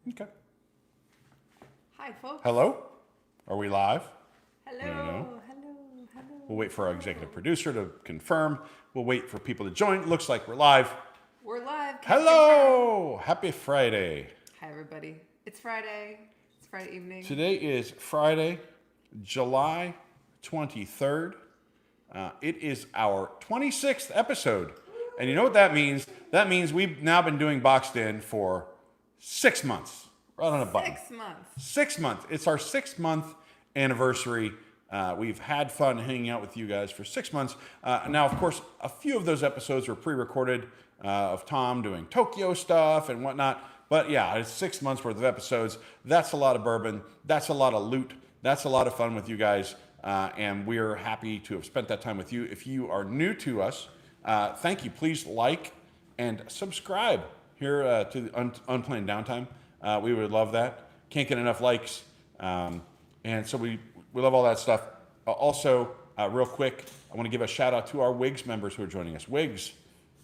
Okay. Hi, folks. Hello? Are we live? Hello. No. Hello. Hello. We'll wait for our executive producer to confirm. We'll wait for people to join. Looks like we're live. We're live. Hello! Happy Friday. Hi, everybody. It's Friday. It's Friday evening. Today is Friday, July 23rd. It is our 26th episode. And you know what that means? That means we've now been doing Boxed In for 6 months. Right on a button. 6 months. 6 months. It's our 6-month anniversary. We've had fun hanging out with you guys for 6 months. Now, of course, a few of those episodes were pre-recorded of Tom doing Tokyo stuff and whatnot. But yeah, it's 6 months worth of episodes. That's a lot of bourbon. That's a lot of loot. That's a lot of fun with you guys. And we're happy to have spent that time with you. If you are new to us, thank you. Please like and subscribe here to the Unplanned Downtime. We would love that. Can't get enough likes. And so we love all that stuff. Also, real quick, I want to give a shout out to our WIGS members who are joining us. WIGS,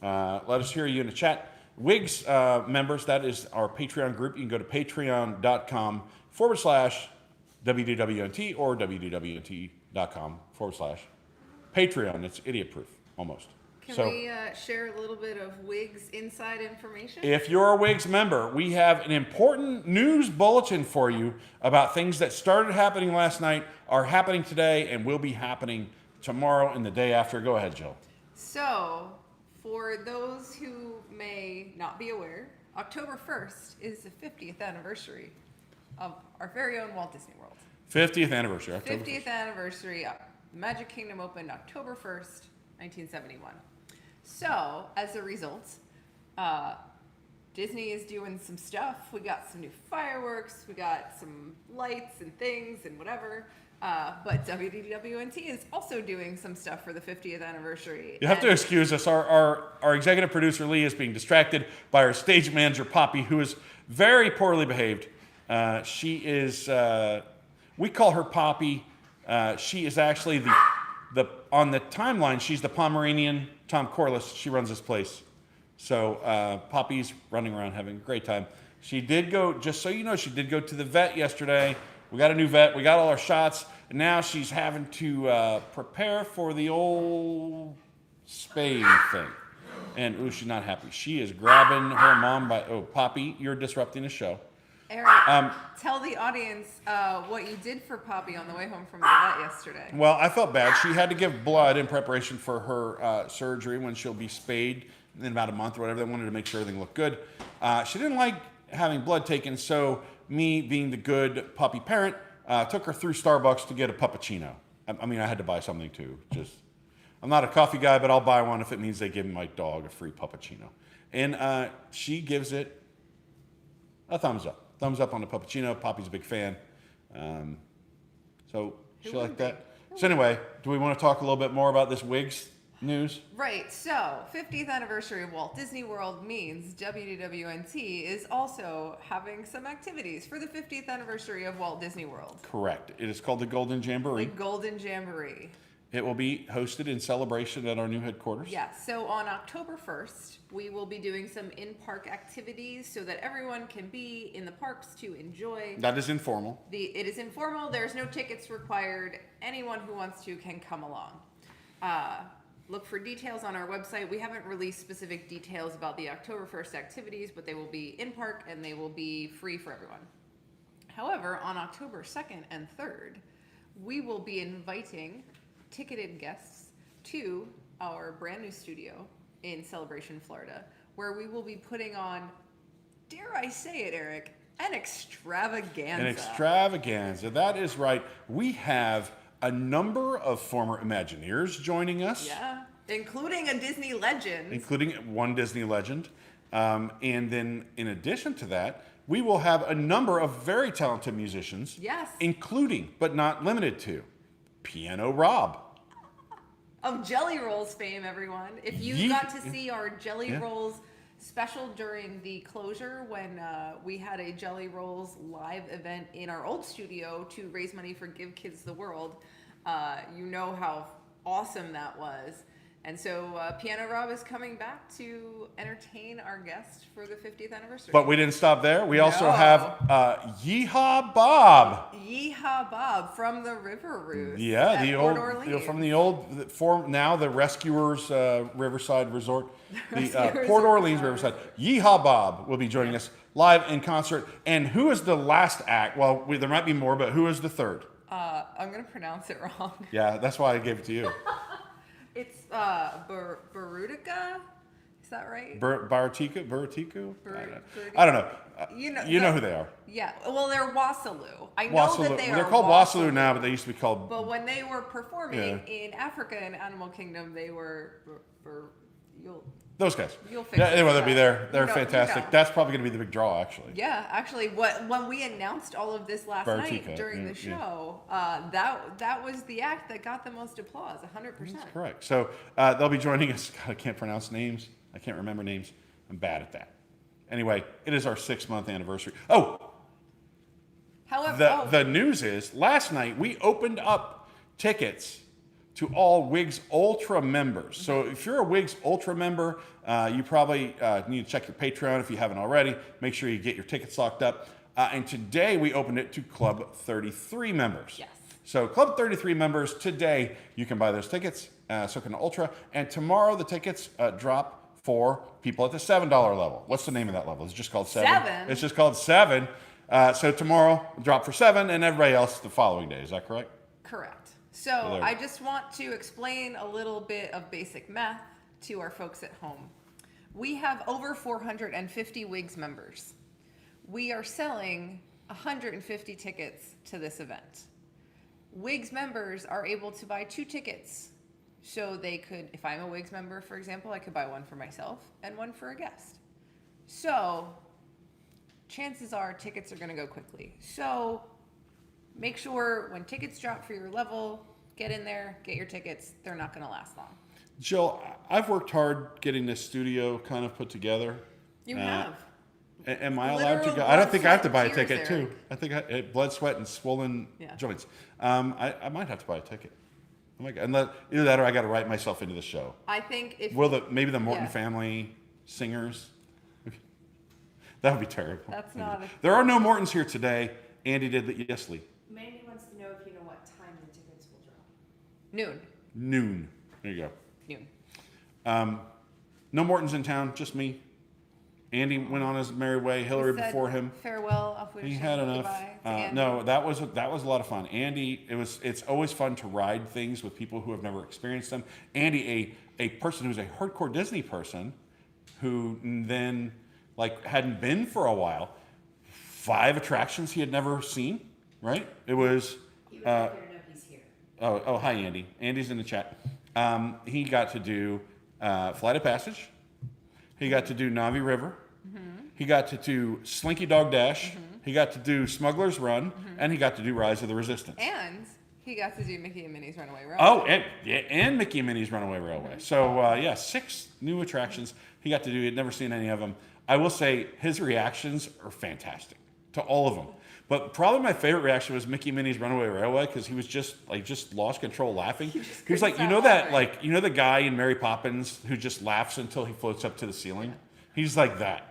let us hear you in the chat. WIGS members, that is our Patreon group. You can go to patreon.com/WDWNT or WDWNT.com/Patreon. It's idiot proof, almost. Can we share a little bit of WIGS inside information? If you're a WIGS member, we have an important news bulletin for you about things that started happening last night, are happening today, and will be happening tomorrow and the day after. Go ahead, Jill. So, for those who may not be aware, October 1st is the 50th anniversary of our very own Walt Disney World. 50th anniversary. October 50th 1st. anniversary. Magic Kingdom opened October 1st, 1971. So, as a result, Disney is doing some stuff. We got some new fireworks, we got some lights and things and whatever. But WDWNT is also doing some stuff for the 50th anniversary. You have to excuse us. Our executive producer, Lee, is being distracted by our stage manager, Poppy, who is very poorly behaved. She is, we call her Poppy. She is actually the on the timeline, she's the Pomeranian Tom Corliss. She runs this place. So Poppy's running around having a great time. She did go, just so you know, she did go to the vet yesterday. We got a new vet. We got all our shots. And now she's having to prepare for the old spade thing. And, ooh, she's not happy. She is grabbing her mom by, oh, Poppy, you're disrupting the show. Eric, tell the audience what you did for Poppy on the way home from the vet yesterday. Well, I felt bad. She had to give blood in preparation for her surgery when she'll be spayed in about a month or whatever. They wanted to make sure everything looked good. She didn't like having blood taken, so me, being the good puppy parent, took her through Starbucks to get a puppuccino. I mean, I had to buy something too. I'm not a coffee guy, but I'll buy one if it means they give my dog a free puppuccino. And she gives it a thumbs up. Thumbs up on the puppuccino. Poppy's a big fan. So she liked that. So anyway, do we want to talk a little bit more about this WIGS news? Right, so 50th anniversary of Walt Disney World means WDWNT is also having some activities for the 50th anniversary of Walt Disney World. Correct. It is called the Golden Jamboree. The Golden Jamboree. It will be hosted in celebration at our new headquarters. Yeah, so on October 1st, we will be doing some in-park activities so that everyone can be in the parks to enjoy. That is informal. It is informal. There's no tickets required. Anyone who wants to can come along. Look for details on our website. We haven't released specific details about the October 1st activities, but they will be in park and they will be free for everyone. However, on October 2nd and 3rd, we will be inviting ticketed guests to our brand new studio in Celebration, Florida, where we will be putting on, dare I say it, Eric, an extravaganza. An extravaganza. That is right. We have a number of former Imagineers joining us. Yeah, including a Disney legend. Including one Disney legend. And then in addition to that, we will have a number of very talented musicians. Yes. Including, but not limited to, Piano Rob. Of Jelly Rolls fame, everyone. If you got to see our Jelly Rolls special during the closure when we had a Jelly Rolls live event in our old studio to raise money for Give Kids the World, you know how awesome that was. And so Piano Rob is coming back to entertain our guest for the 50th anniversary. But we didn't stop there. We also No. have Yeehaw Bob. Yeehaw Bob from the River Roost. Yeah, at the Port old Orleans. from the old form now the Rescuers Riverside Resort, the Rescuers Port Orleans Riverside. Riverside. Yeehaw Bob will be joining us live in concert. And who is the last act? Well, there might be more, but who is the third? I'm gonna pronounce it wrong. Yeah, that's why I gave it to you. It's Barutica. Is that right? Baratiku? Bar- I don't know. You know who they are. Yeah. Well, they're Wasaloo. I know Wasaloo. that they They're are called Wasaloo now, but they used to be called. But when they were performing Yeah. in Africa and Animal Kingdom, they were. Those guys. You'll fix Yeah, it. anyway, they'll be there. They're You know- fantastic. you know. That's probably going to be the big draw, actually. Yeah, actually, when we announced all of this last Bartica, night during the yeah. show, that was the act that got the most applause, 100%. That's correct. So they'll be joining us. God, I can't pronounce names. I can't remember names. I'm bad at that. Anyway, it is our 6-month anniversary. Oh, However, the news is last night we opened up tickets to all WIGS Ultra members. So if you're a WIGS Ultra member, you probably need to check your Patreon if you haven't already. Make sure you get your tickets locked up. And today we opened it to Club 33 members. Yes. So Club 33 members, today you can buy those tickets, so can Ultra. And tomorrow the tickets drop for people at the $7 level. What's the name of that level? It's just called 7. 7? It's just called 7. So tomorrow drop for 7 and everybody else the following day. Is that correct? correct. So there. I just want to explain a little bit of basic math to our folks at home. We have over 450 WIGS members. We are selling 150 tickets to this event. WIGS members are able to buy 2 tickets. So they could, if I'm a WIGS member, for example, I could buy one for myself and one for a guest. So chances are tickets are going to go quickly. So make sure when tickets drop for your level, get in there, get your tickets. They're not going to last long. Jill, I've worked hard getting this studio kind of put together. You have. Am I allowed to Literal go? I don't blood, think I have to sweat, buy a and ticket tears, too. I think blood, sweat, and swollen Yeah. joints. I might have to buy a ticket. Oh my God. And either that or I got to write myself into the show. I think if Maybe the Morton Yeah. family singers? That would be terrible. That's not There are no Mortons here today. Andy did yes, Lee. Mandy wants to know if you know what time the tickets will drop. noon. Noon. There you Noon. go. No Mortons in town, just me. Andy went on his merry way. Hillary He said before him. Farewell. Auf He had enough. goodbye to Andy. No, that was a lot of fun. Andy, it's always fun to ride things with people who have never experienced them. Andy, a person who's a hardcore Disney person, who then hadn't been for a while. 5 attractions he had never seen. Right? It was. He would like you to know he's here. Oh, hi Andy. Andy's in the chat. He got to do Flight of Passage. He got to do Navi River. He got to do Slinky Dog Dash. He got to do Smuggler's Run, and he got to do Rise of the Resistance. And he got to do Mickey and Minnie's Runaway Railway. Oh, and Mickey and Minnie's Runaway Railway. So 6 new attractions he got to do. He had never seen any of them. I will say his reactions are fantastic to all of them. But probably my favorite reaction was Mickey and Minnie's Runaway Railway because he was just lost control laughing. He was like, couldn't stop laughing. the guy in Mary Poppins who just laughs until he floats up to the ceiling. He's like that.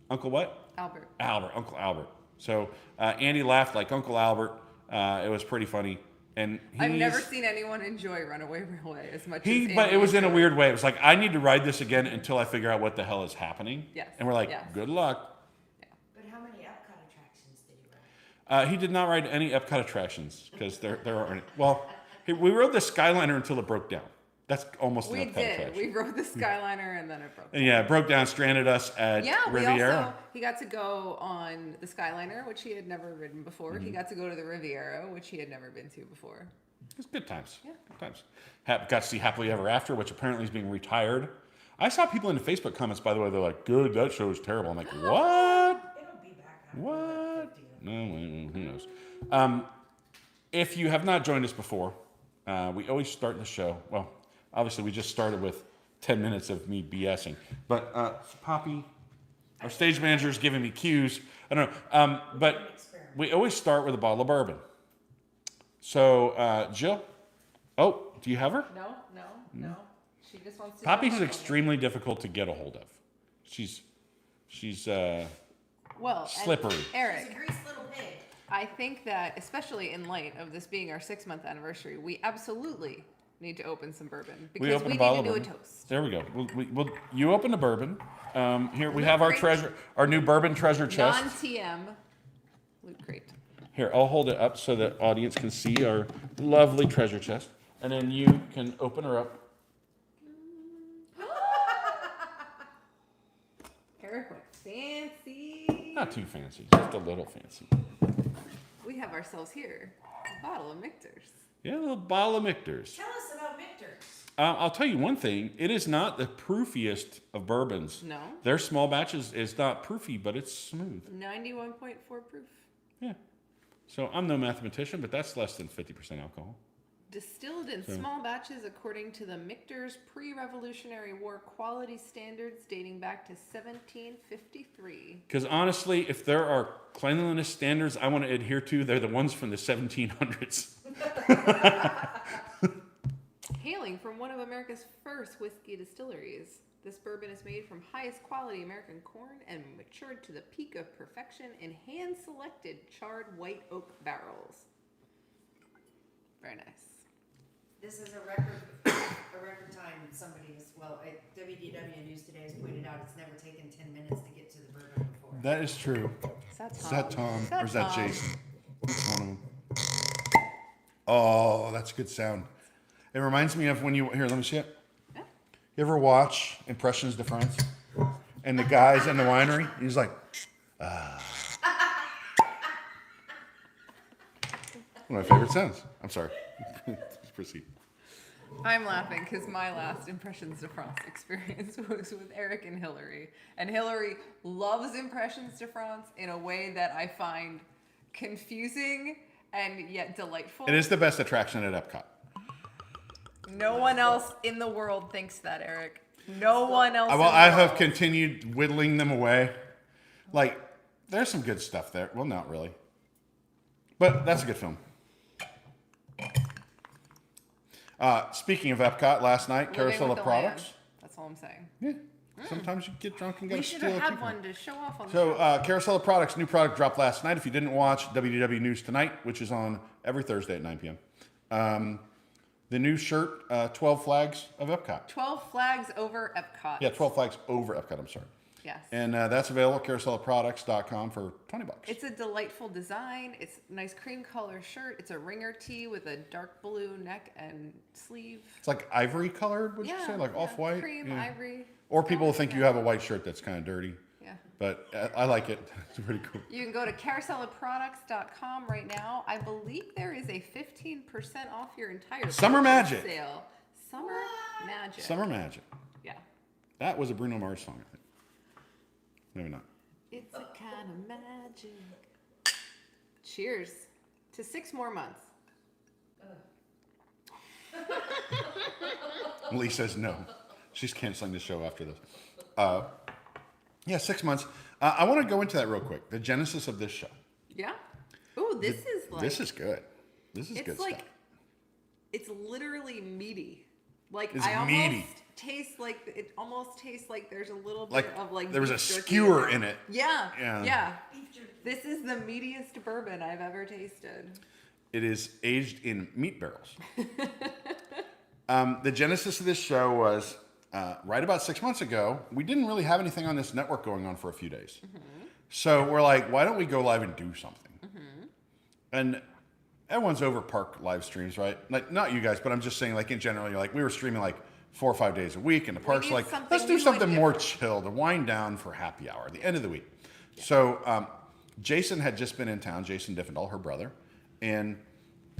Uncle what? Albert. Uncle Albert. So Andy laughed like Uncle Albert. It was pretty funny. And I've never seen anyone enjoy Runaway Railway as much as but it was in a enjoyed weird way. It was like, I need to ride this again until I figure out what the hell is happening. Yes, And we're like, yes. good luck. But how many Epcot attractions did you ride? He did not ride any Epcot attractions because there aren't. Well, we rode the Skyliner until it broke down. That's almost We an Epcot did. attraction. We rode the Skyliner and then it broke. And yeah, it broke down, stranded us at Yeah, Riviera. he got to go on the Skyliner, which he had never ridden before. Mm-hmm. He got to go to the Riviera, which he had never been to before. It was good times. Yeah. Good times. Got to see Happily Ever After, which apparently is being retired. I saw people in the Facebook comments, by the way, they're like, good, that show is terrible. I'm like, what? It'll be back after What? the 50th. No, who knows? If you have not joined us before, we always start the show. Well, obviously, we just started with 10 minutes of me BSing. But Poppy, our stage manager, is giving me cues. I don't know. But we always start with a bottle of bourbon. So, Jill. Oh, Do you have her? No. She just wants to. Poppy's know. extremely difficult to get a hold of. She's well, and slippery. She's a Eric, greased little pig. I think that especially in light of this being our 6-month anniversary, we absolutely need to open some bourbon because open we a need bottle to of do a bourbon. toast. There we go. You open the bourbon. Here we Loot have our crate. treasure, our new bourbon treasure chest. Non-TM loot crate. Here, I'll hold it up so the audience can see our lovely treasure chest, and then you can open her up. Eric went fancy. Not too fancy, just a little fancy. We have ourselves here a bottle of Michter's. Yeah, a little bottle of Michter's. Tell us about Michter's. I'll tell you one thing. It is not the proofiest of bourbons. No. Their small batches is not proofy, but it's smooth. 91.4 proof. Yeah. So I'm no mathematician, but that's less than 50% alcohol. Distilled in small batches according to the Michter's pre-Revolutionary War quality standards dating back to 1753. Because honestly, if there are cleanliness standards I want to adhere to, they're the ones from the 1700s. Hailing from one of America's first whiskey distilleries, this bourbon is made from highest quality American corn and matured to the peak of perfection in hand-selected charred white oak barrels. Very nice. This is a record time. Somebody has, WDW News today has pointed out it's never taken 10 minutes to get to the bourbon before. That is true. Is that Tom? Is that Tom? Is that Or is that Tom? Jason? Which one of them? Oh, that's a good sound. It reminds me of when you... Here, let me see it. Yeah. You ever watch Impressions de France? And the guy's in the winery, he's like, One of my favorite sounds. I'm sorry. Let's proceed. I'm laughing because my last Impressions de France experience was with Eric and Hillary. And Hillary loves Impressions de France in a way that I find confusing and yet delightful. It is the best attraction at Epcot. No one else in the world thinks that, Eric. No one else. Well, in the I have world. continued whittling them away. Like, there's some good stuff there. Well, not really. But that's a good film. Speaking of Epcot, last night, Living Carousel with of the Land. Products. That's all I'm saying. Yeah. Sometimes you get drunk and We gotta should steal have a had coupon. one to show off on the So, show. Carousel of Products, new product dropped last night. If you didn't watch WDW News Tonight, which is on every Thursday at 9 p.m., the new shirt, 12 Flags of Epcot. 12 flags over Epcot. Yeah, 12 Flags over Epcot, I'm sorry. Yes. And that's available at carouselofproducts.com for $20. It's a delightful design. It's a nice cream color shirt. It's a ringer tee with a dark blue neck and sleeve. It's like ivory colored, would you say? Like off-white? Cream, Yeah. ivory. Or people will Yeah. think you have a white shirt that's kind of dirty. Yeah. But I like it. It's pretty cool. You can go to carouselofproducts.com right now. I believe there is a 15% off your entire Summer purchase Magic. sale. Summer Magic. Summer Magic. Yeah. That was a Bruno Mars song, I think. Maybe not. It's a kind of magic. Cheers to 6 more months. Lee says no. She's canceling the show after this. Yeah, 6 months. I want to go into that real quick. The genesis of this show. Yeah. Ooh, this is like. This is good. This is It's good like. stuff. It's literally meaty. Like It's I almost meaty. taste like it almost tastes like there's a little bit Like, of like there was a beef jerky skewer in in it. Yeah. Yeah. Yeah. Beef jerky. This is the meatiest bourbon I've ever tasted. It is aged in meat barrels. The genesis of this show was right about 6 months ago. We didn't really have anything on this network going on for a few days. So we're like, why don't we go live and do something? And everyone's over park live streams, right? Like, not you guys, but I'm just saying, like, in general, you're like, we were streaming like 4 or 5 days a week, and the park's need like, something let's do new something and more different. chill to wind down for happy hour at the end of the week. So Jason had just been in town, Jason Diffendahl, her brother, and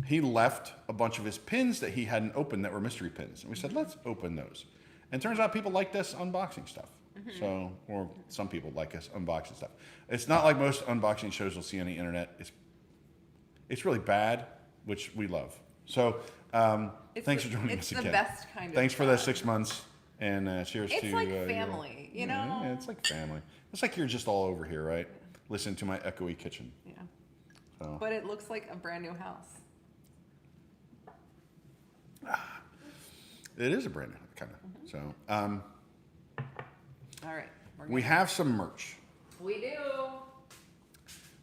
he left a bunch of his pins that he hadn't opened that were mystery pins. And we said, let's open those. And turns out people liked us unboxing stuff. So, or some people like us unboxing stuff. It's not like most unboxing shows you'll see on the internet. It's really bad, which we love. So, thanks for joining us again. It's the best kind of Thanks for the fun. 6 months, and cheers It's to like you all. family, you know? Yeah, it's like family. It's like you're just all over here, right? Listen to my echoey kitchen. Yeah. So. But it looks like a brand new house. It is a brand new, kind of. So, All right. we have some merch. We do.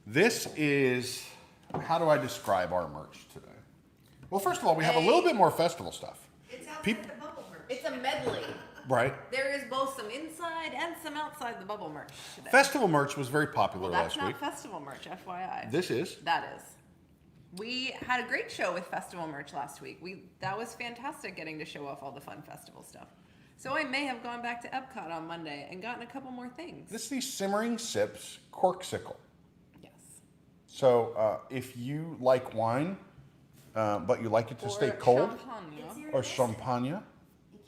This is, how do I describe our merch today? Well, first of all, we have a little bit more festival stuff. It's outside Peop- the bubble merch. It's a medley. Right? There is both some inside and some outside the bubble merch today. Festival merch was very popular Well, that's last week. not festival merch, FYI. This is. That is. We had a great show with festival merch last week. That was fantastic getting to show off all the fun festival stuff. So I may have gone back to Epcot on Monday and gotten a couple more things. This is the Simmering Sips Corksicle. Yes. So if you like wine, but you like it to Or stay cold, champagne. It's your or list. champagne, You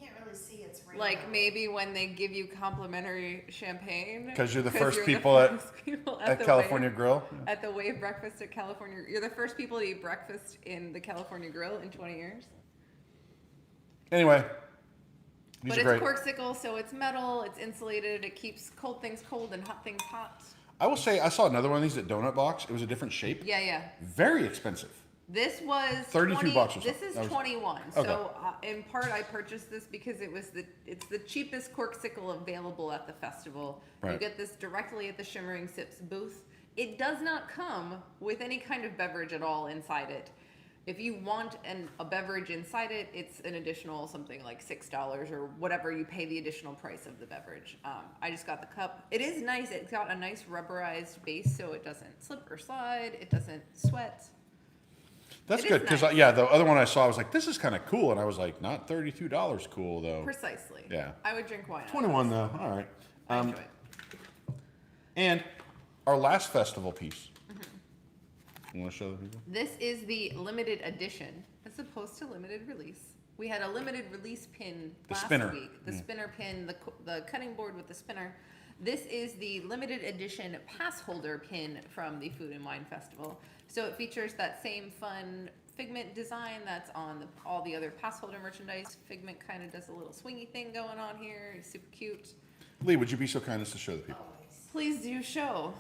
can't really see it's rainbow. Like maybe when they give you complimentary champagne. 'Cause you're the first you're people at- first people at the California Wave, Grill. At the Wave Breakfast at California. You're the first people to eat breakfast in the California Grill in 20 years. Anyway, these But are it's great. corksicle, so it's metal, it's insulated, it keeps cold things cold and hot things hot. I will say I saw another one of these at Donut Box. It was a different shape. Yeah, yeah. Very expensive. This was 33 bucks or This something. is That was- 21. Okay. So in part, I purchased this because it's the cheapest corksicle available at the festival. You Right. get this directly at the Shimmering Sips booth. It does not come with any kind of beverage at all inside it. If you want a beverage inside it, it's an additional something like $6 or whatever you pay the additional price of the beverage. I just got the cup. It is nice. It's got a nice rubberized base, so it doesn't slip or slide. It doesn't sweat. That's It good is because nice. yeah, the other one I saw, I was like, this is kind of cool, and I was like, not $32 cool though. Precisely. Yeah. I would drink wine. out of 21 this. though. All right. I enjoy it. And our last festival piece. Mm-hmm. You want to show the people? This is the limited edition as opposed to limited release. We had a limited release pin The last spinner. week. The Yeah. spinner pin, the cutting board with the spinner. This is the limited edition pass holder pin from the Food and Wine Festival. So it features that same fun Figment design that's on all the other pass holder merchandise. Figment kind of does a little swingy thing going on here. It's super cute. Lee, would you be so kind as to show the people? Always. Please do show.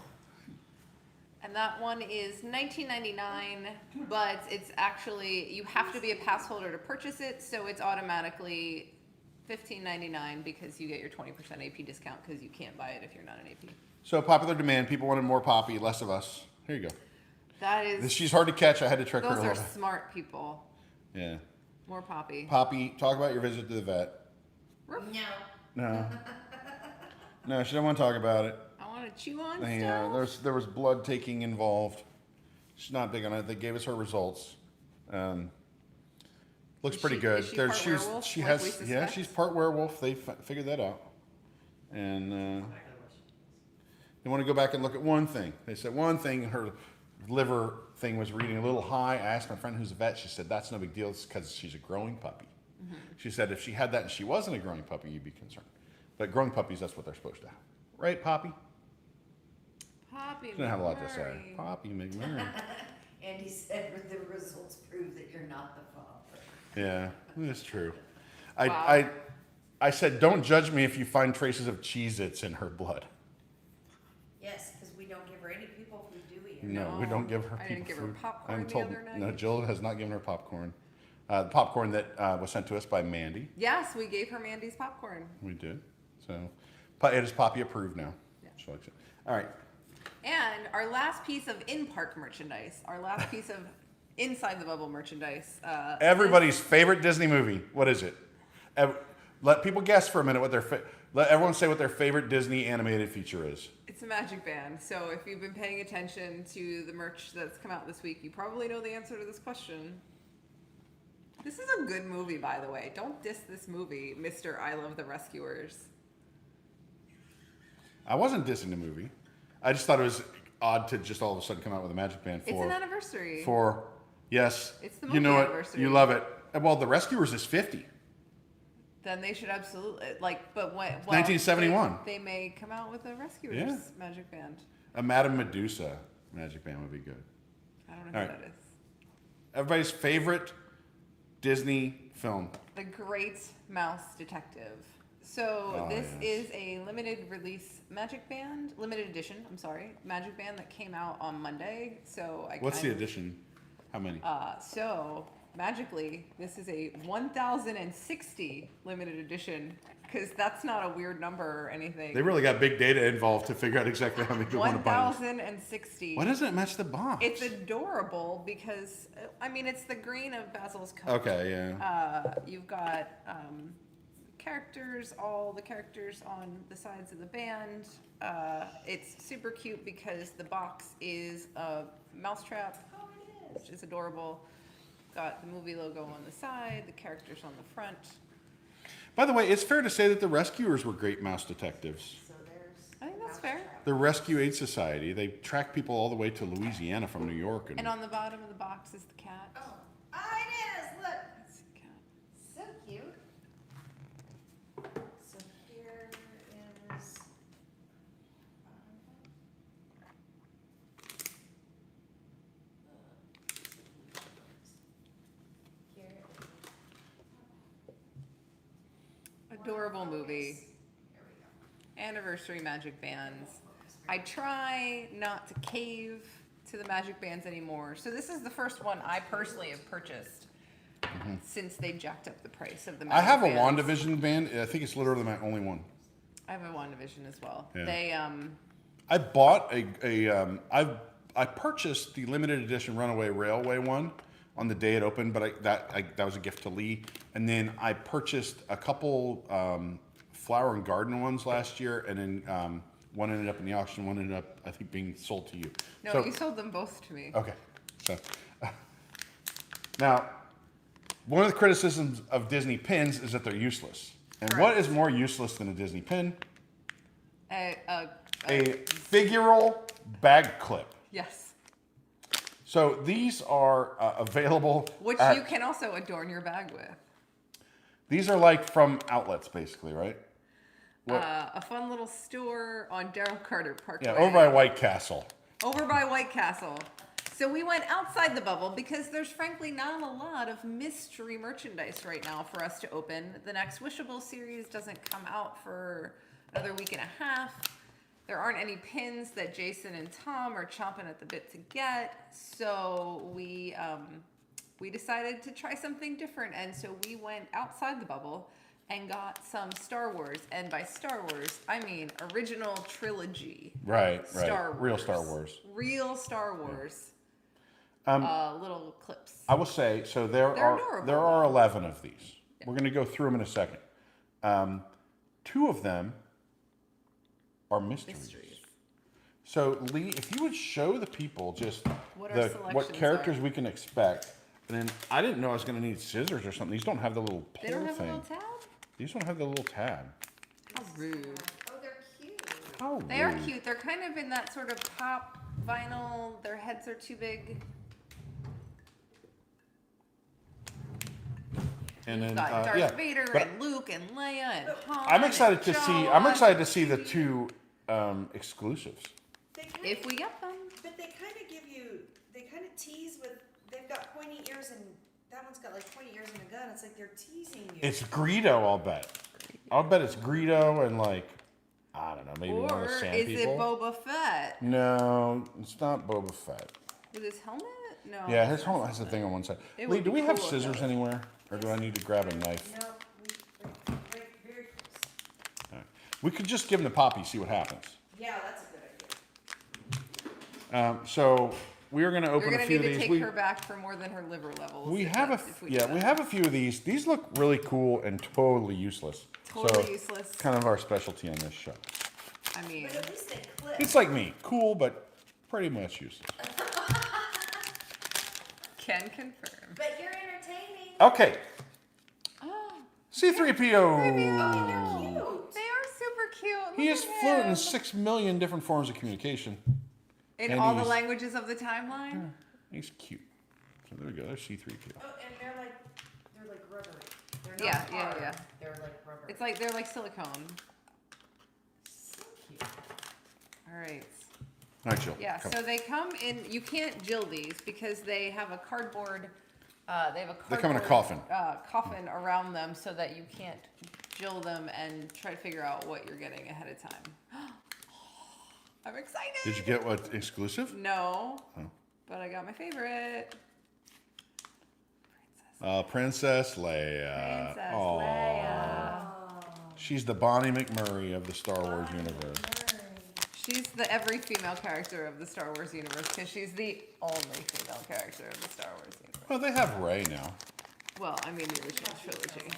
And that one is $19.99, but it's actually, you have to be a pass holder to purchase it, so it's automatically $15.99 because you get your 20% AP discount because you can't buy it if you're not an AP. So popular demand. People wanted more Poppy, less of us. Here you go. That is, She's hard to catch. I had to trick her a those are little bit. smart people. Yeah. More Poppy. Poppy, talk about your visit to the vet. Ruff. No. No. No, she didn't want to talk about it. I want to chew on Yeah, stuff. there was blood taking involved. She's not big on it. They gave us her results. Looks Is pretty she- good. is she part werewolf, she like has we yeah, suspect? she's part werewolf. They figured that out, and they want to go back and look at one thing. They said one thing. Her liver thing was reading a little high. I asked my friend who's a vet. She said that's no big deal. It's because she's a growing puppy. Mm-hmm. She said if she had that and she wasn't a growing puppy, you'd be concerned. But growing puppies, that's what they're supposed to have, right, Poppy? Poppy She didn't have a lot to say. McMurray. Poppy McMurray. Andy said the results prove that you're not the father. Yeah, that's true. Wow. I said, don't judge me if you find traces of Cheez-Its in her blood. Yes, because we don't give her any people food, do we? No, we No, don't give her I people didn't give her food. popcorn I'm the told, other night. no, Jill has not given her popcorn. The popcorn that was sent to us by Mandy. Yes, we gave her Mandy's popcorn. We did. So it is Poppy approved now. Yeah. She likes it. All right. And our last piece of in-park merchandise, our last piece of inside the bubble merchandise. Everybody's favorite Disney movie. What is it? Let people guess for a minute what let everyone say what their favorite Disney animated feature is. It's a Magic Band. So if you've been paying attention to the merch that's come out this week, you probably know the answer to this question. This is a good movie, by the way. Don't diss this movie, Mr. I Love the Rescuers. I wasn't dissing the movie. I just thought it was odd to just all of a sudden come out with a Magic Band It's an anniversary. Yes. It's the you movie know anniversary. it. You love it. Well, The Rescuers is 50. Then they should absolutely, but when, 1971. They may come out with a Rescuers Yeah. Magic Band. A Madame Medusa Magic Band would be good. I don't know All who right. that is. Everybody's favorite Disney film. The Great Mouse Detective. So Oh, this yes. is a limited release Magic Band, limited edition. I'm sorry, Magic Band that came out on Monday. So What's the edition? How many? So magically, this is a 1,060 limited edition, because that's not a weird number or anything. They really got big data involved to figure out exactly how many people want to buy this. 1,060. Why doesn't it match the box? It's adorable because, I mean, it's the green of Basil's coat. Okay, yeah. You've got characters, all the characters on the sides of the band. It's super cute because the box is a mousetrap, which is adorable. Got the movie logo on the side, the characters on the front. By the way, it's fair to say that the rescuers were great mouse detectives. So there's. I think that's fair. The Rescue Aid Society, they track people all the way to Louisiana from New York. And on the bottom of the box is the cat. Oh, it is. Look, That's the cat. so cute. So here is. Here. Adorable movie. There we go. Anniversary magic bands. I try not to cave to the magic bands anymore. So this is the first one I personally have purchased since they jacked up the price of the magic I have a bands. WandaVision band. I think it's literally my only one. I have a WandaVision as well. Yeah. They I bought I purchased the limited edition Runaway Railway one on the day it opened, but that was a gift to Lee. And then I purchased a couple flower and garden ones last year, and then one ended up in the auction, one ended up, I think, being sold to you. No, So- you sold them both to me. Okay. So now, one of the criticisms of Disney pins is that they're useless. And what Correct. is more useless than a Disney pin? A A figural bag clip. yes. So these are available. Which at- you can also adorn your bag with. These are like from outlets, basically, right? What? A fun little store on Darrell Carter Parkway. Yeah, over by White Castle. Over by White Castle. So we went outside the bubble because there's frankly not a lot of mystery merchandise right now for us to open. The next Wishable series doesn't come out for another week and a half. There aren't any pins that Jason and Tom are chomping at the bit to get. So we decided to try something different. And so we went outside the bubble and got some Star Wars. And by Star Wars, I mean original trilogy. Right, Star right. Wars. Real Star Wars. Real Star Wars. Little clips. I will say, so there They're adorable. are 11 of these. We're going to go through them in a second. 2 of them are mysteries. So Lee, if you would show the people just What our what selections characters are. we can expect, and then I didn't know I was going to need scissors or something. These don't have the little They pull don't have thing. a little tab? These don't have the little tab. How rude. Oh, they're cute. How They are rude. cute. They're kind of in that sort of pop vinyl. Their heads are too big. And then Got Darth yeah, Vader but and Luke and Leia and Han. I'm excited and to see. Joe I'm on excited to see the TV. 2 exclusives. They kind If we get them. but they kind of give you, they kind of tease with, they've got pointy ears and that one's got like pointy ears and a gun. It's like they're teasing you. It's Greedo, I'll bet. I'll bet it's Greedo and like, I don't know, maybe one of Or the sand is people. it Boba Fett? No, it's not Boba Fett. With his helmet? No. Yeah, his helmet has the thing on one side. It Lee, would do be we have cool if scissors that- anywhere? Or do I need to grab a knife? No, very, very close. All right. We could just give them to Poppy, see what happens. Yeah, that's a good idea. So we're going to We're open gonna a few need of to these. take her back for more than her liver levels. We if have that's- if we do that. have a few of these. These look really cool and totally useless. Totally so useless. Kind of our specialty on this show. I mean, But at least they clip. It's like me, cool but pretty much useless. can confirm. But you're entertaining. Okay, Oh, C-3PO. Oh, they're cute. they are super cute. He Look is at fluent in him. 6 million different forms of communication. In and all the he's- languages of the timeline. He's cute. So there we go. There's C-3PO. Oh, and they're like rubbery. They're not Yeah, yeah, hard. yeah. They're like rubber. It's like they're like silicone. So cute. All right. All right, Jill. Yeah. come. So they come in. You can't jill these because they have a cardboard. They have a cardboard, They come in a coffin. Coffin around them so that you can't jill them and try to figure out what you're getting ahead of time. I'm excited. Did you get what exclusive? No. Oh. But I got my favorite. Princess Leia. Princess Aw. Leia. She's the Bonnie McMurray of the Star Wars universe. She's the every female character of the Star Wars universe because she's the only female character of the Star Wars universe. Well, they have Rey now. Well, I mean the original trilogy.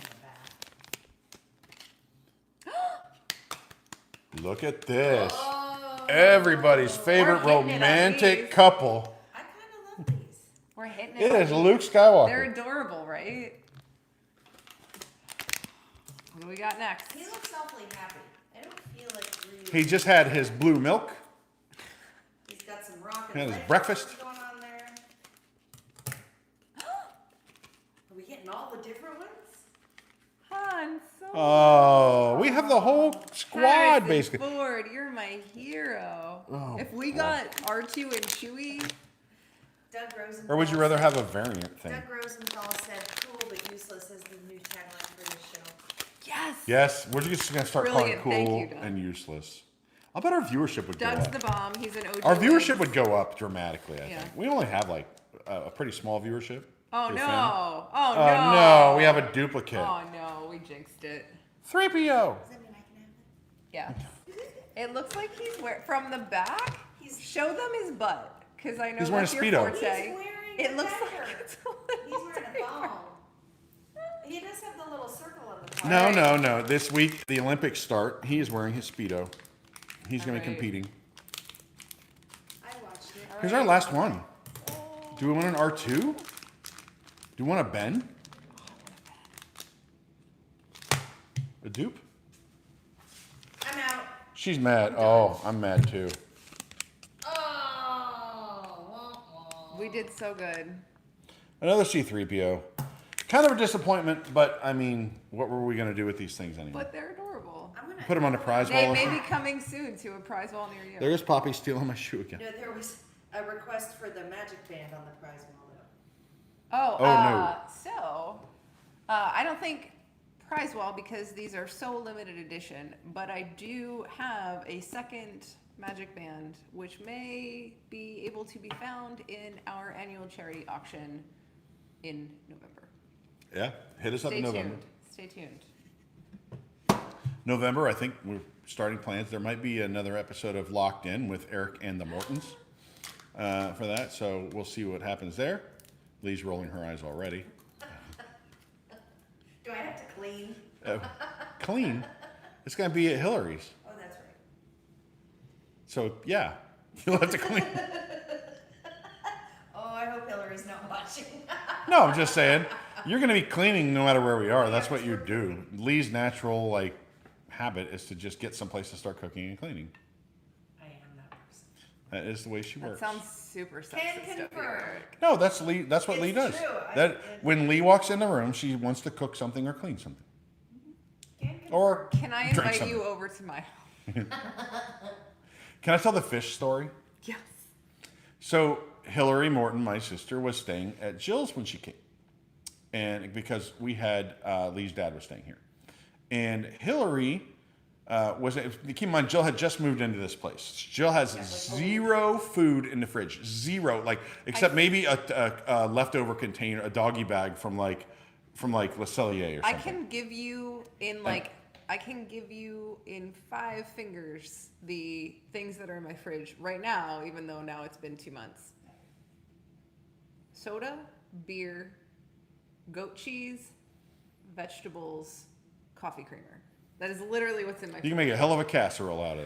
Look at this. Oh, Everybody's favorite We're hitting it on romantic these. couple. I kind of love these. We're hitting It it. is Luke Skywalker. They're adorable, right? What do we got next? He looks awfully happy. I don't feel like really. He just had his blue milk. He's got some rock Had and his lead breakfast. going on there. Are we getting all the different ones? Han Solo. Oh, we have the whole squad, Harrison basically. Ford, you're my hero. Oh, if we boy. got R2 and Chewie, Doug Rosenthal. Or would you rather have a variant thing? Doug Rosenthal said, "Cool but useless" is the new tagline for this show. yes. Yes, we're just going to start Brilliant. calling Thank cool you, Doug. and useless. I bet our viewership would Doug's go the up. bomb. He's an OG. Our viewership Wings. would go up dramatically, I Yeah. think. We only have like a pretty small viewership. Oh for no! the fan. Oh no! Oh no, we have a duplicate. Oh no, we jinxed it. 3PO. Does that mean I can have it? Yeah. It looks like he's from the back. Show them his butt, because I know He's wearing that's a your Speedo. forte. He's wearing It a looks diaper. like it's a little He's wearing a diaper. thong. He does have the little circle on the top. No, Alright. no. This week, the Olympics start. He is wearing his Speedo. He's going to be Alright. competing. I watched it. Here's our last one. Do we want an R2? Do we want a Ben? A dupe? I'm out. She's mad. Oh, I'm mad too. Oh, wah, wah. We did so good. Another C3PO. Kind of a disappointment, but I mean, what were we going to do with these things anyway? But they're adorable. I'm gonna Put them on a prize They wall. may be coming soon to a prize wall near you. There's Poppy stealing my shoe again. No, there was a request for the magic band on the prize wall though. Oh, no. So, I don't think prize wall because these are so limited edition, but I do have a second magic band which may be able to be found in our annual charity auction in November. Yeah, hit us up Stay in November. tuned. Stay tuned. November, I think we're starting plans. There might be another episode of Locked In with Eric and the Mortons for that, so we'll see what happens there. Lee's rolling her eyes already. Do I have to clean? Clean. It's going to be at Hillary's. Oh, that's right. So, yeah, you'll have to clean. Oh, I hope Hillary's not watching. No, I'm just saying, you're going to be cleaning no matter where we are. That's what you do. Lee's natural, habit is to just get someplace to start cooking and cleaning. I am that person. That is the way she That works. sounds super Can sexist of you, confirm. Eric. No, that's Lee. That's what It's Lee does. true. When Lee walks in the room, she wants to cook something or clean something, Can confirm. or Can I drink invite something. you over to my house? Can I tell the fish story? Yes. So Hillary Morton, my sister, was staying at Jill's when she came, and because we had Lee's dad was staying here, and Hillary keep in mind Jill had just moved into this place. Jill has zero food in the fridge, zero, except maybe a leftover container, a doggy bag from Le Cellier or something. I can give you in 5 fingers the things that are in my fridge right now, even though now it's been 2 months. Soda, beer, goat cheese, vegetables, coffee creamer. That is literally what's in my You fridge. can make a hell of a casserole out of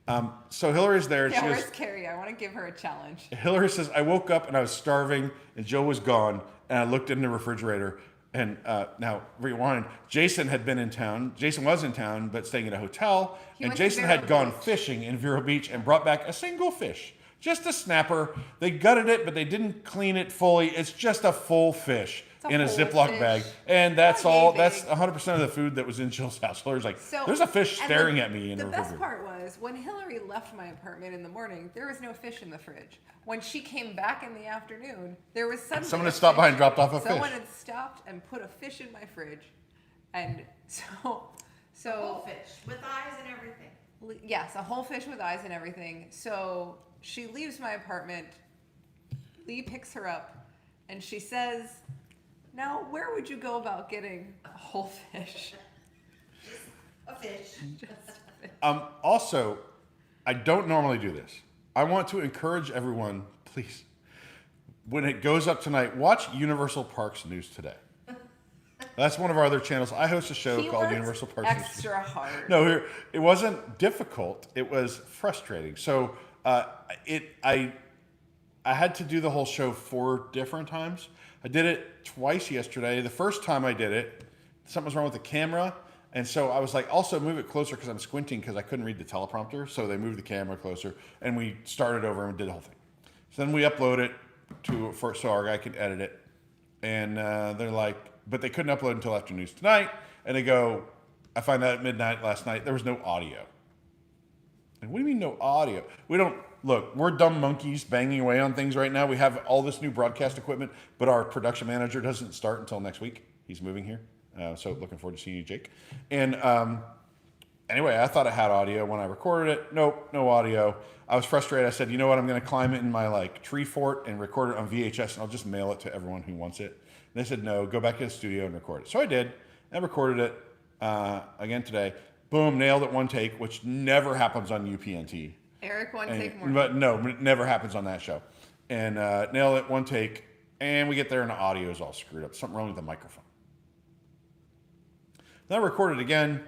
that. So Hillary's there. And Yeah, she where's goes, Carrie? I want to give her a challenge. Hillary says, I woke up and I was starving and Joe was gone. And I looked in the refrigerator and now rewind. Jason had been in town. Jason was in town, but staying at a hotel. He And went to Jason Vero had gone Beach. fishing in Vero Beach and brought back a single fish. Just a snapper. They gutted it, but they didn't clean it fully. It's just a full fish a in a whole Ziploc fish. bag. And that's Not all. yay That's big. 100% of the food that was in Jill's house. Hillary's like, So, there's a fish and staring at me in the The refrigerator. best part was when Hillary left my apartment in the morning, there was no fish in the fridge. When she came back in the afternoon, there was suddenly Someone a had stopped by fish. and dropped off a Someone fish. had stopped and put a fish in my fridge, and Whole so fish with eyes and everything. yes, a whole fish with eyes and everything. So she leaves my apartment. Lee picks her up, and she says, Now, where would you go about getting a whole fish? A fish. Also, I don't normally do this. I want to encourage everyone, please, when it goes up tonight, watch Universal Parks News Today. That's one of our other channels. I host a show He called worked Universal Parks News Today. extra hard. No, it wasn't difficult. It was frustrating. So I had to do the whole show 4 different times. I did it twice yesterday. The first time I did it, something was wrong with the camera. And so I was like, also move it closer because I'm squinting because I couldn't read the teleprompter. So they moved the camera closer and we started over and did the whole thing. So then we upload it so our guy could edit it. And they're like, but they couldn't upload until after news tonight. And they go, I find out at midnight last night, there was no audio. Like, what do you mean no audio? We don't, look, we're dumb monkeys banging away on things right now. We have all this new broadcast equipment, but our production manager doesn't start until next week. He's moving here. So looking forward to seeing you, Jake. And anyway, I thought I had audio when I recorded it. Nope, no audio. I was frustrated. I said, you know what? I'm going to climb it in my like tree fort and record it on VHS, and I'll just mail it to everyone who wants it. And they said, no, go back to the studio and record it. So I did. I recorded it again today. Boom, nailed it one take, which never happens on UPNT. Eric, one take more. But no, it never happens on that show. And nailed it one take, and we get there and the audio is all screwed up. Something wrong with the microphone. Then I recorded again,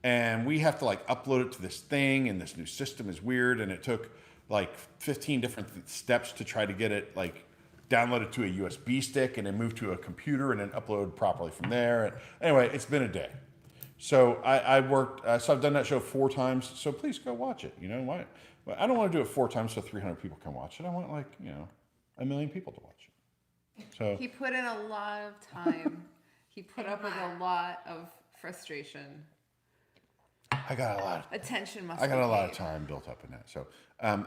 and we have to like upload it to this thing, and this new system is weird, and it took like 15 different steps to try to get it like downloaded to a USB stick, and then move to a computer, and then upload properly from there. And anyway, it's been a day. So I worked. So I've done that show 4 times. So please go watch it. You know why? I don't want to do it 4 times so 300 people can watch it. I want like 1 million people to watch it. So He put in a lot of time. He put up with a lot of frustration. I got a lot. Attention must. I got be a lot of paid. time built up in that. So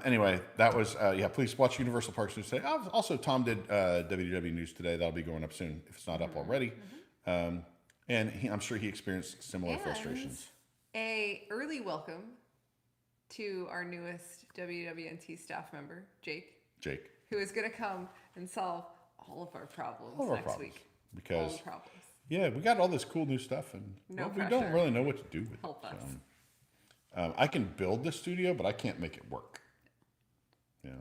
anyway, that was please watch Universal Parks News Today. Also, Tom did WDW News Today. That'll be going up soon if it's not up already. And I'm sure he experienced similar frustrations. A early welcome to our newest WDWNT staff member, Jake, who is going to come and solve all of our problems next week. Because all the problems. Yeah, we got all this cool new stuff, and we don't really know what to do with it. Help us. I can build the studio, but I can't make it work.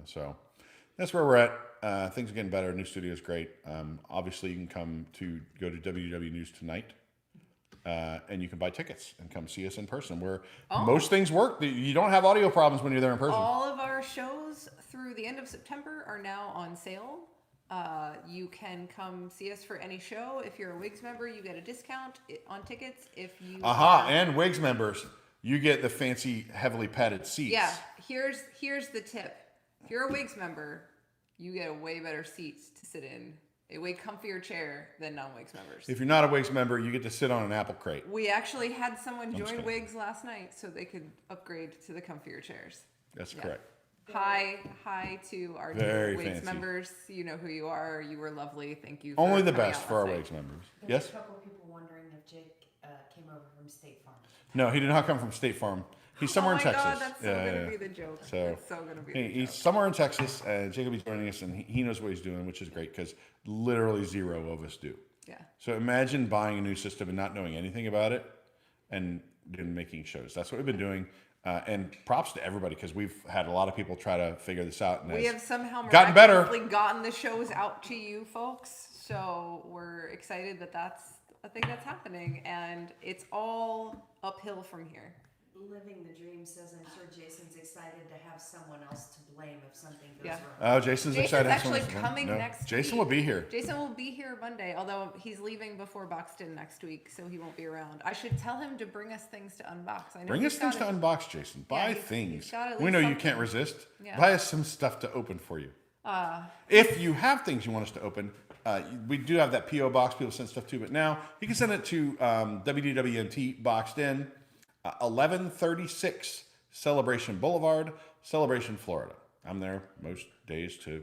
So that's where we're at. Things are getting better. New studio is great. Obviously, you can go to WDW News tonight, and you can buy tickets and come see us in person. Where most things work. You don't have audio problems when you're there in person. All of our shows through the end of September are now on sale. You can come see us for any show. If you're a WIGS member, you get a discount on tickets. If you and WIGS members, you get the fancy, heavily padded seats. Yeah, here's the tip. If you're a WIGS member, you get a way better seat to sit in, a way comfier chair than non-WIGS members. If you're not a WIGS member, you get to sit on an apple crate. We actually had someone join WIGS last night so they could upgrade to the comfier chairs. That's correct. Hi to our Very WIGS fancy. members. You know who you are. You were lovely. Thank you. Only the coming best out for our last night. WIGS members. There's Yes? a couple people wondering if Jake came over from State Farm. No, he did not come from State Farm. He's somewhere in Texas. Oh my God, that's so gonna be the joke. So, That's so gonna be the He's joke. somewhere in Texas, and Jacob is joining us, and he knows what he's doing, which is great because literally 0 of us do. Yeah. So imagine buying a new system and not knowing anything about it, and then making shows. That's what we've been doing. And props to everybody because we've had a lot of people try to figure this out. And We have somehow gotten better. miraculously gotten the shows out to you folks. So we're excited that that's a thing that's happening, and it's all uphill from here. Living the dream says, I'm sure Jason's excited to have someone else to blame if something goes Yeah. wrong. Oh, Jason's excited. actually coming next Jason week. will be here. Jason will be here Monday, although he's leaving before Boxton next week, so he won't be around. I should tell him to bring us things to unbox. I know Bring us he's things to got unbox, Jason. Buy he's things. got at We least know you something. can't resist. Yeah. Buy us some stuff to open for you. If you have things you want us to open, we do have that P.O. box people send stuff to, but now you can send it to WDWNT Boxed In, 1136 Celebration Boulevard, Celebration, Florida. I'm there most days to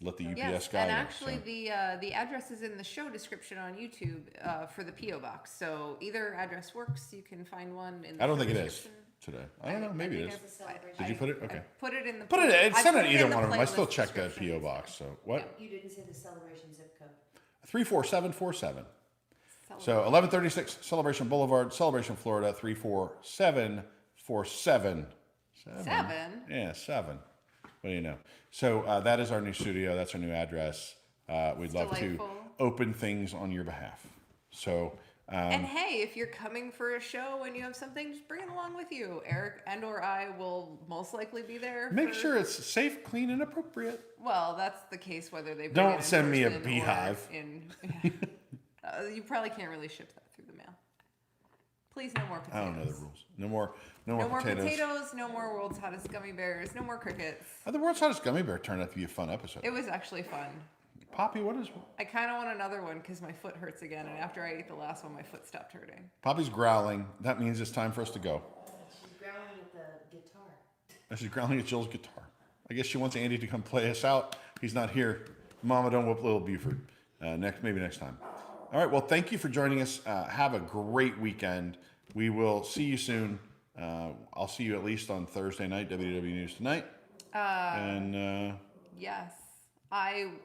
let the UPS Yes, guy and know, actually so. the address is in the show description on YouTube for the P.O. box. So either address works. You can find one in the I don't show think it is description. today. I don't know. Maybe it is. It's a celebration. Did you put it? Okay. I put it in the Put it. I Send put it in either the one of them. I still playlist check that description. P.O. box. So what? You didn't say the celebration zip code. 34747. So 1136 Celebration Boulevard, Celebration, Florida, 34747. 7? Yeah, 7. What do you know? So that is our new studio. That's our new address. We'd love delightful. to open things on your behalf. So, And hey, if you're coming for a show and you have something, just bring it along with you. Eric and or I will most likely be there. make sure it's safe, clean, and appropriate. Well, that's the case whether they bring Don't it in send me a person or beehive. You probably can't really ship that through the mail. Please, no more potatoes. I don't know the rules. No more No more potatoes, no more World's Hottest Gummy Bears, no more crickets. The World's Hottest Gummy Bear turned out to be a fun episode. It was actually fun. Poppy, what is... I kind of want another one because my foot hurts again, and after I ate the last one, my foot stopped hurting. Poppy's growling. That means it's time for us to go. She's growling at the guitar. She's growling at Jill's guitar. I guess she wants Andy to come play us out. He's not here. Mama, don't whoop little Buford. Maybe next time. All right, well, thank you for joining us. Have a great weekend. We will see you soon. I'll see you at least on Thursday night, WDW News Tonight. Yes.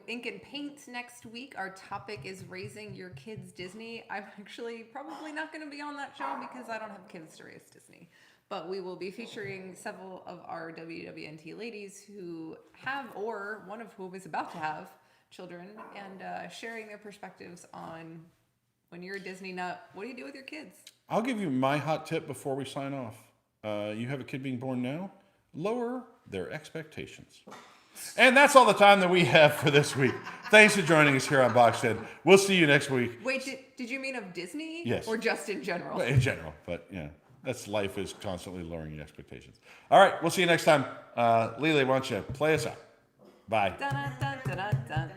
Ink and Paint next week. Our topic is raising your kids Disney. I'm actually probably not going to be on that show because I don't have kids to raise Disney. But we will be featuring several of our WDWNT ladies who have, or one of whom is about to have, children, and sharing their perspectives on when you're a Disney nut, what do you do with your kids? I'll give you my hot tip before we sign off. You have a kid being born now, lower their expectations. And that's all the time that we have for this week. Thanks for joining us here on Boxhead. We'll see you next week. Wait, did you mean of Disney? Yes. Or just in general? Well, in general, but yeah, that's life is constantly lowering your expectations. All right, we'll see you next time. Lele, why don't you play us out? Bye. Dun, dun, dun, dun, dun.